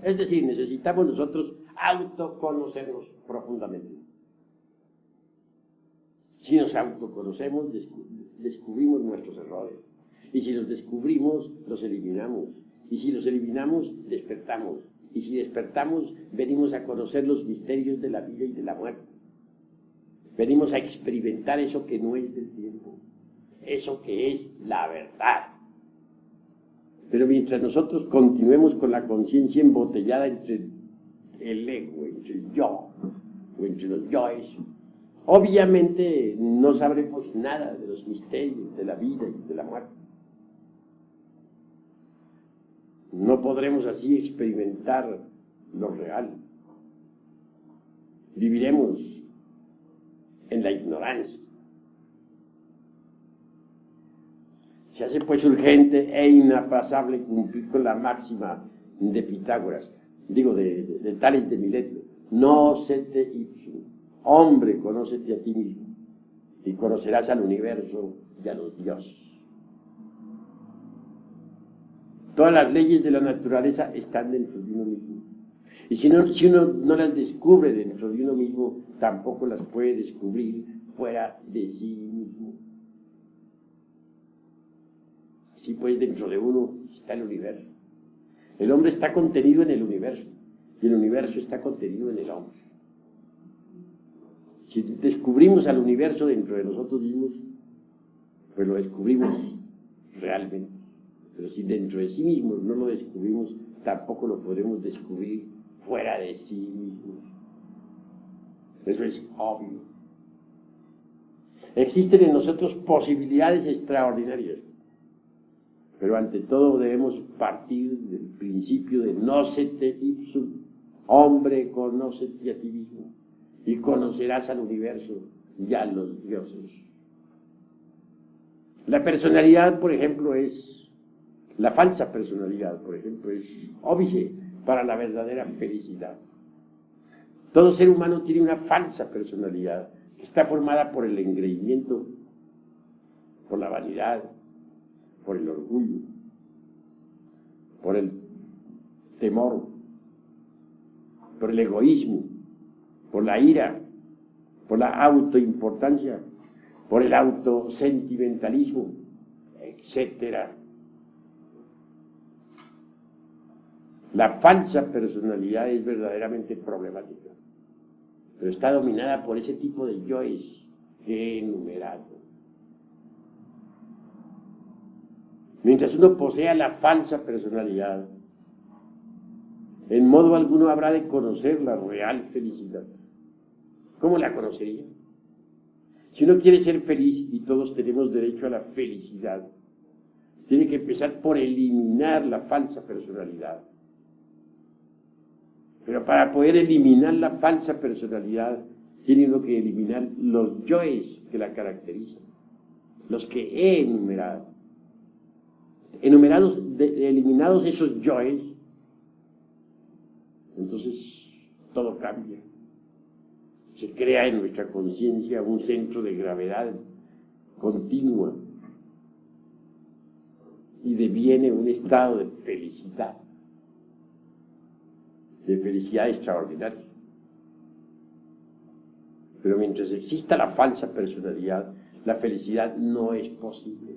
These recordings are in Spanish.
Es decir, necesitamos nosotros autoconocernos profundamente. Si nos autoconocemos, descubrimos nuestros errores. Y si los descubrimos, los eliminamos. Y si los eliminamos, despertamos. Y si despertamos, venimos a conocer los misterios de la vida y de la muerte. Venimos a experimentar eso que no es del tiempo, eso que es la verdad. Pero mientras nosotros continuemos con la conciencia embotellada entre el ego, entre el yo, o entre los yoes, obviamente no sabremos nada de los misterios de la vida y de la muerte. No podremos así experimentar lo real. Viviremos en la ignorancia. Se hace pues urgente e inaplazable cumplir con la máxima de Pitágoras, digo de Tales de Mileto: Nocete ipsum, hombre, conócete a ti mismo, y conocerás al universo y a los dioses. Todas las leyes de la naturaleza están dentro de uno mismo. Y si uno no las descubre dentro de uno mismo, tampoco las puede descubrir fuera de sí mismo. Así pues, dentro de uno está el universo. El hombre está contenido en el universo, y el universo está contenido en el hombre. Si descubrimos al universo dentro de nosotros mismos, pues lo descubrimos realmente. Pero si dentro de sí mismos no lo descubrimos, tampoco lo podremos descubrir fuera de sí mismos. Eso es obvio. Existen en nosotros posibilidades extraordinarias, pero ante todo debemos partir del principio de nocete ipsum, hombre, conócete a ti mismo, y conocerás al universo y a los dioses. La personalidad, por ejemplo, la falsa personalidad, por ejemplo, es óbice para la verdadera felicidad. Todo ser humano tiene una falsa personalidad que está formada por el engreimiento, por la vanidad, por el orgullo, por el temor, por el egoísmo, por la ira, por la autoimportancia, por el autosentimentalismo, etc. La falsa personalidad es verdaderamente problemática, pero está dominada por ese tipo de yoes que he enumerado. Mientras uno posea la falsa personalidad, en modo alguno habrá de conocer la real felicidad. ¿Cómo la conocería? Si uno quiere ser feliz, y todos tenemos derecho a la felicidad, tiene que empezar por eliminar la falsa personalidad. Pero para poder eliminar la falsa personalidad, tiene uno que eliminar los yoes que la caracterizan, los que he enumerado. Eliminados esos yoes, entonces todo cambia. Se crea en nuestra conciencia un centro de gravedad continua y deviene un estado de felicidad extraordinaria. Pero mientras exista la falsa personalidad, la felicidad no es posible.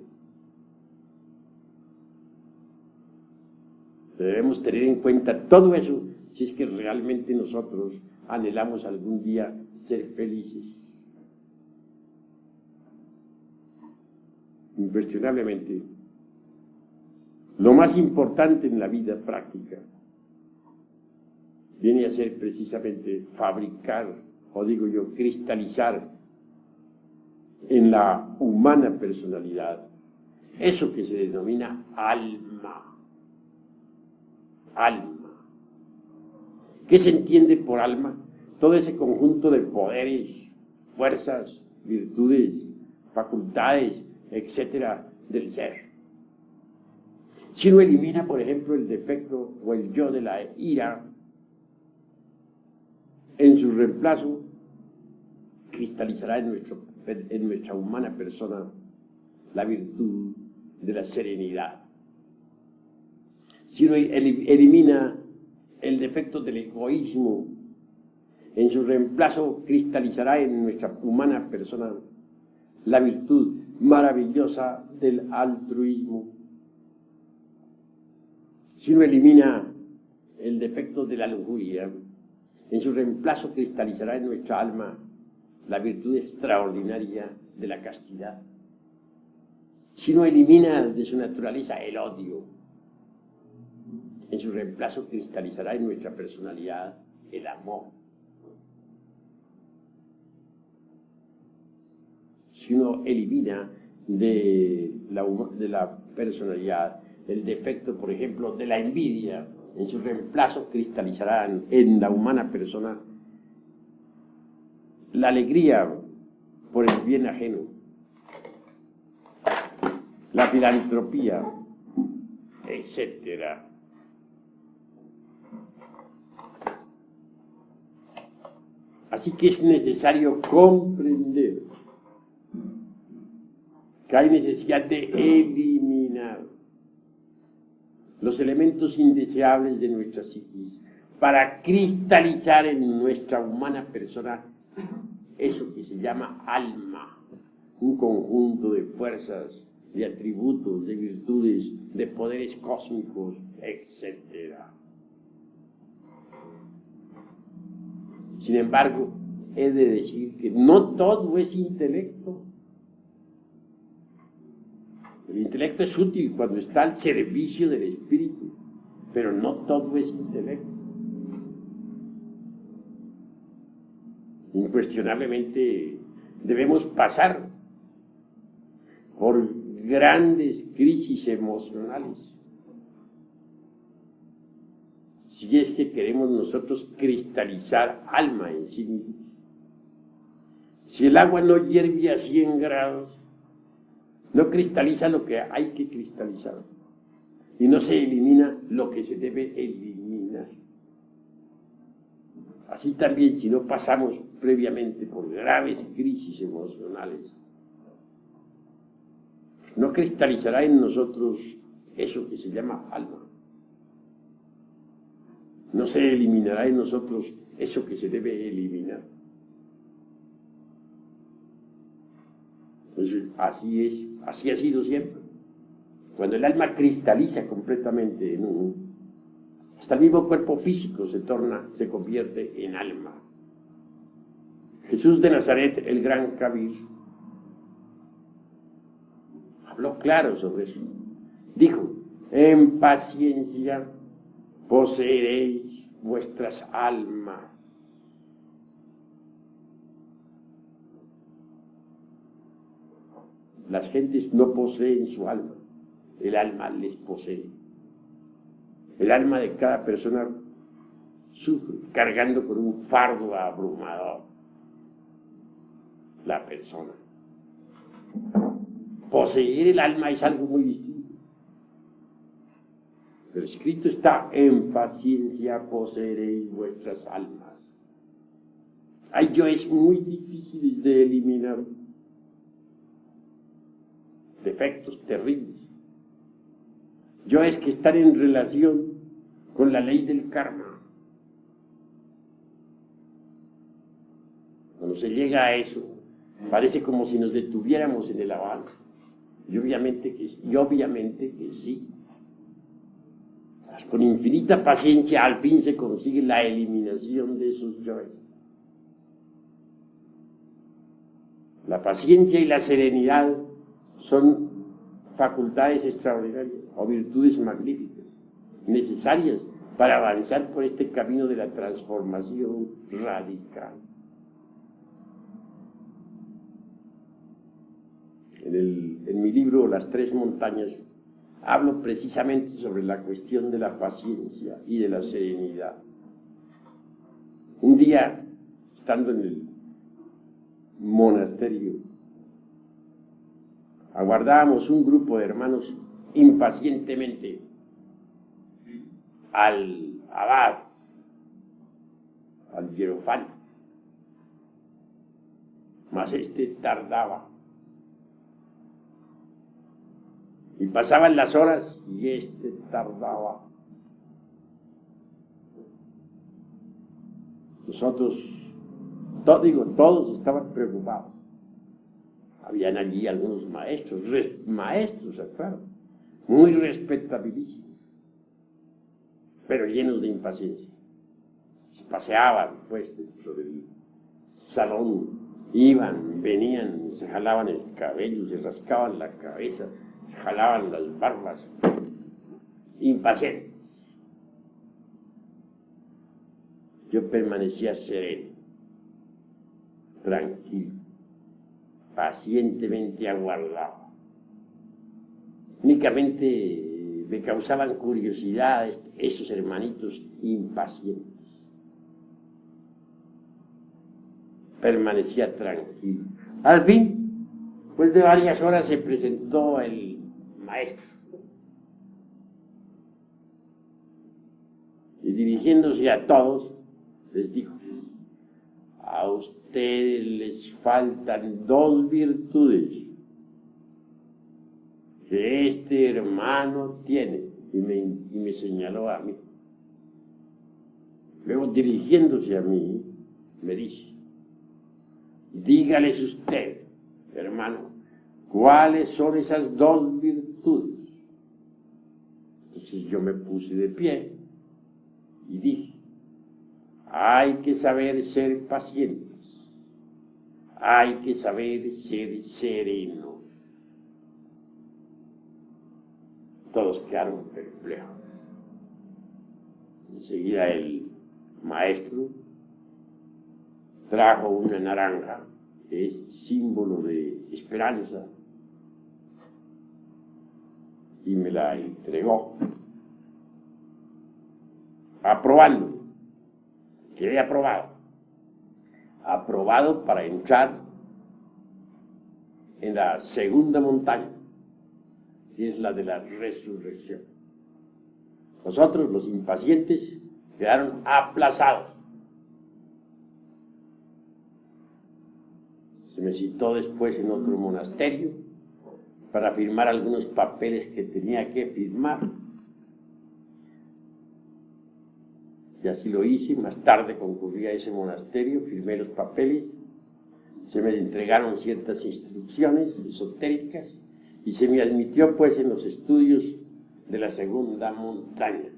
Debemos tener en cuenta todo eso si es que realmente nosotros anhelamos algún día ser felices. Incuestionablemente, lo más importante en la vida práctica viene a ser precisamente fabricar, o digo yo, cristalizar en la humana personalidad eso que se denomina alma. Alma. ¿Qué se entiende por alma? Todo ese conjunto de poderes, fuerzas, virtudes, facultades, etcétera, del ser. Si uno elimina, por ejemplo, el defecto o el yo de la ira, en su reemplazo cristalizará en nuestra humana persona la virtud de la serenidad. Si uno elimina el defecto del egoísmo. En su reemplazo cristalizará en nuestra humana persona la virtud maravillosa del altruismo. Si uno elimina el defecto de la lujuria, en su reemplazo cristalizará en nuestra alma la virtud extraordinaria de la castidad. Si uno elimina de su naturaleza el odio, en su reemplazo cristalizará en nuestra personalidad el amor. Si uno elimina de la personalidad el defecto, por ejemplo, de la envidia, en su reemplazo cristalizarán en la humana persona la alegría por el bien ajeno, la filantropía, etc. Así que es necesario comprender que hay necesidad de eliminar los elementos indeseables de nuestra psiquis para cristalizar en nuestra humana persona eso que se llama alma, un conjunto de fuerzas, de atributos, de virtudes, de poderes cósmicos, etc. Sin embargo, he de decir que no todo es intelecto. El intelecto es útil cuando está al servicio del espíritu, pero no todo es intelecto. Incuestionablemente debemos pasar por grandes crisis emocionales si es que queremos nosotros cristalizar alma en sí mismos. Si el agua no hierve a 100 grados, no cristaliza lo que hay que cristalizar y no se elimina lo que se debe eliminar. Así también, si no pasamos previamente por graves crisis emocionales, no cristalizará en nosotros eso que se llama alma. No se eliminará en nosotros eso que se debe eliminar. Entonces, así ha sido siempre. Cuando el alma cristaliza completamente en uno, hasta el mismo cuerpo físico se convierte en alma. Jesús de Nazaret, el gran Kabir, habló claro sobre eso. Dijo: en paciencia poseeréis vuestras almas. Las gentes no poseen su alma, el alma les posee. El alma de cada persona sufre cargando con un fardo abrumador la persona. Poseer el alma es algo muy distinto. Pero escrito está: en paciencia poseeréis vuestras almas. Hay yoes muy difíciles de eliminar, defectos terribles, yoes que están en relación con la ley del karma. Cuando se llega a eso, parece como si nos detuviéramos en el avance. Y obviamente que sí. Con infinita paciencia al fin se consigue la eliminación de esos yoes. La paciencia y la serenidad son facultades extraordinarias o virtudes magníficas, necesarias para avanzar por este camino de la transformación radical. En mi libro Las Tres Montañas hablo precisamente sobre la cuestión de la paciencia y de la serenidad. Un día, estando en el monasterio, aguardábamos un grupo de hermanos impacientemente al abad, al hierofante, mas este tardaba. Y pasaban las horas y este tardaba. Nosotros, todos estaban preocupados. Habían allí algunos maestros, claro, muy respetabilísimos, pero llenos de impaciencia. Se paseaban, pues, dentro del salón, iban, venían, se jalaban el cabello, se rascaban la cabeza, se jalaban las barbas, impacientes. Yo permanecía sereno, tranquilo, pacientemente aguardaba. Únicamente me causaban curiosidad esos hermanitos impacientes. Permanecía tranquilo. Al fin, después de varias horas, se presentó el maestro. Y dirigiéndose a todos, les dijo: a ustedes les faltan 2 virtudes que este hermano tiene. Y me señaló a mí. Luego, dirigiéndose a mí, me dice: dígales usted, hermano, ¿cuáles son esas 2 virtudes? Entonces yo me puse de pie y dije: hay que saber ser pacientes, hay que saber ser serenos. Todos quedaron perplejos. Enseguida el maestro trajo una naranja, que es símbolo de esperanza, y me la entregó, aprobando. Quedé aprobado para entrar en la segunda montaña, que es la de la resurrección. Nosotros, los impacientes, quedaron aplazados. Se me citó después en otro monasterio para firmar algunos papeles que tenía que firmar. Y así lo hice. Más tarde concurrí a ese monasterio, firmé los papeles, se me entregaron ciertas instrucciones esotéricas y se me admitió, pues, en los estudios de la segunda montaña.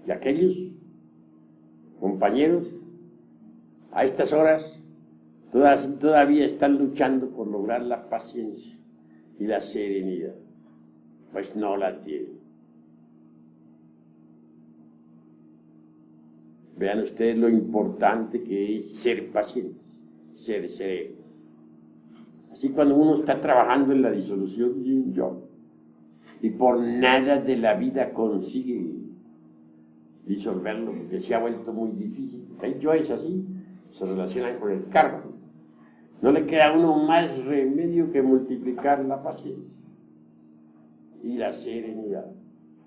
Y aquellos compañeros, a estas horas, todavía están luchando por lograr la paciencia y la serenidad, pues no la tienen. Vean ustedes lo importante que es ser pacientes, ser serenos. Así, cuando uno está trabajando en la disolución de un yo y por nada de la vida consigue disolverlo, porque se ha vuelto muy difícil, hay yoes así, se relacionan con el karma. No le queda a uno más remedio que multiplicar la paciencia y la serenidad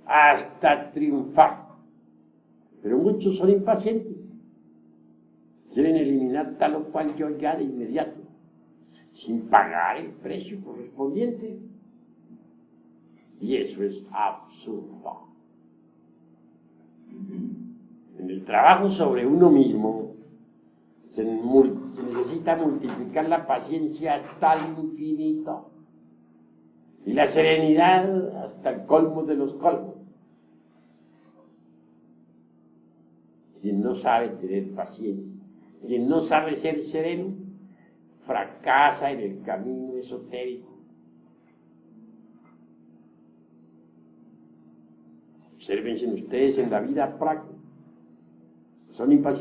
hasta triunfar. Pero muchos son impacientes, quieren eliminar tal o cual yo ya de inmediato, sin pagar el precio correspondiente. Y eso es absurdo. En el trabajo sobre uno mismo se necesita multiplicar la paciencia hasta el infinito y la serenidad hasta el colmo de los colmos. Quien no sabe tener paciencia, quien no sabe ser sereno, fracasa en el camino esotérico. Obsérvense ustedes en la vida práctica. Son impacientes.